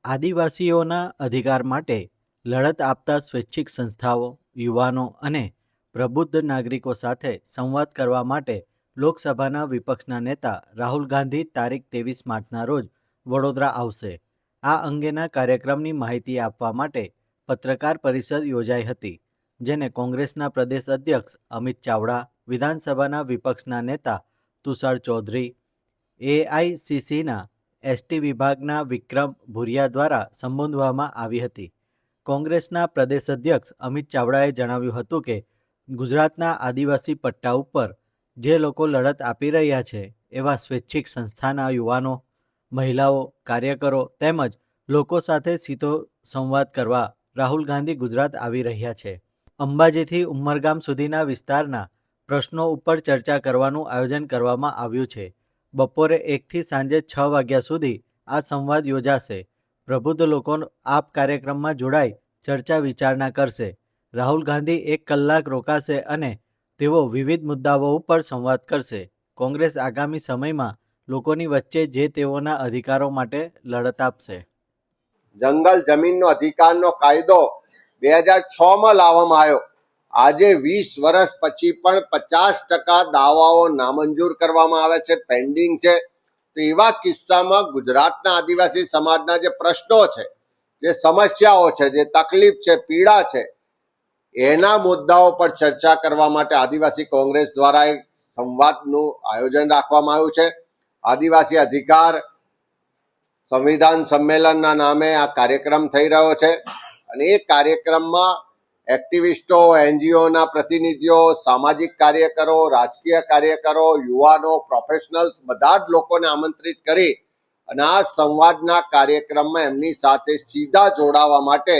આદિવાસીઓના અધિકાર માટે લડત આપતા સ્વૈચ્છિક સંસ્થાઓ, યુવાનો અને પ્રબુદ્ધ નાગરિકો સાથે સંવાદ કરવા માટે લોકસભાના વિપક્ષના નેતા રાહુલ ગાંધી તારીખ 23 માર્ચના રોજ વડોદરા આવશે. આ અંગેના કાર્યક્રમની માહિતી આપવા માટે પત્રકાર પરિષદ યોજાઈ હતી, જેને કોંગ્રેસના પ્રદેશ અધ્યક્ષ અમિત ચાવડા, વિધાનસભાના વિપક્ષના નેતા તુષાર ચૌધરી, એઆઈસીસીના એસટી વિભાગના વિક્રમ ભુરિયા દ્વારા સંબોધવામાં આવી હતી. કોંગ્રેસના પ્રદેશ અધ્યક્ષ અમિત ચાવડાએ જણાવ્યું હતું કે ગુજરાતના આદિવાસી પટ્ટા ઉપર જે લોકો લડત આપી રહ્યા છે એવા સ્વૈચ્છિક સંસ્થાના યુવાનો, મહિલાઓ, કાર્યકરો તેમજ લોકો સાથે સીધો સંવાદ કરવા રાહુલ ગાંધી ગુજરાત આવી રહ્યા છે. અંબાજીથી ઉમરગામ સુધીના વિસ્તારના પ્રશ્નો ઉપર ચર્ચા કરવાનું આયોજન કરવામાં આવ્યું છે. બપોરે 1 થી સાંજે 6 વાગ્યા સુધી આ સંવાદ યોજાશે. પ્રબુદ્ધ લોકો આ કાર્યક્રમમાં જોડાઈ ચર્ચા વિચારણા કરશે. રાહુલ ગાંધી 1 કલાક રોકાશે અને તેઓ વિવિધ મુદ્દાઓ ઉપર સંવાદ કરશે. કોંગ્રેસ આગામી સમયમાં લોકોની વચ્ચે જે તેઓના અધિકારો માટે લડત આપશે. જંગલ જમીનનો અધિકારનો કાયદો 2006માં લાવવામાં આવ્યો. આજે 20 વર્ષ પછી પણ 50% દાવાઓ નામંજૂર કરવામાં આવે છે, પેન્ડિંગ છે. તો એવા કિસ્સામાં ગુજરાતના આદિવાસી સમાજના જે પ્રશ્નો છે, જે સમસ્યાઓ છે, જે તકલીફ છે, પીડા છે, એના મુદ્દાઓ પર ચર્ચા કરવા માટે આદિવાસી કોંગ્રેસ દ્વારા એક સંવાદનું આયોજન રાખવામાં આવ્યું છે. આદિવાસી અધિકાર સંવિધાન સંમેલનના નામે આ કાર્યક્રમ થઈ રહ્યો છે અને એ કાર્યક્રમમાં એક્ટિવિસ્ટો, એનજીઓના પ્રતિનિધિઓ, સામાજિક કાર્યકરો, રાજકીય કાર્યકરો, યુવાનો, પ્રોફેશનલ્સ બધા જ લોકોને આમંત્રિત કરી અને આ સંવાદના કાર્યક્રમમાં એમની સાથે સીધા જોડાવા માટે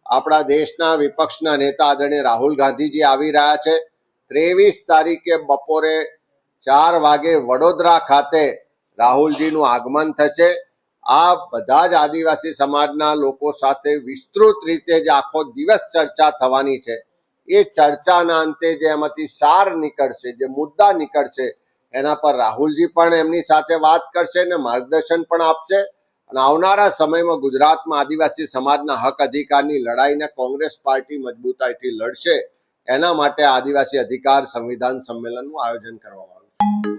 આપણા દેશના વિપક્ષના નેતા આદરણીય રાહુલ ગાંધીજી આવી રહ્યા છે. 23 તારીખે બપોરે 4 વાગે વડોદરા ખાતે રાહુલજીનું આગમન થશે. આ બધા જ આદિવાસી સમાજના લોકો સાથે વિસ્તૃત રીતે જે આખો દિવસ ચર્ચા થવાની છે, એ ચર્ચાના અંતે જે એમાંથી સાર નીકળશે, જે મુદ્દા નીકળશે, એના પર રાહુલજી પણ એમની સાથે વાત કરશે અને માર્ગદર્શન પણ આપશે. અને આવનારા સમયમાં ગુજરાતમાં આદિવાસી સમાજના હક અધિકારની લડાઈને કોંગ્રેસ પાર્ટી મજબૂતાઈથી લડશે. એના માટે આદિવાસી અધિકાર સંવિધાન સંમેલનનું આયોજન કરવામાં આવ્યું છે.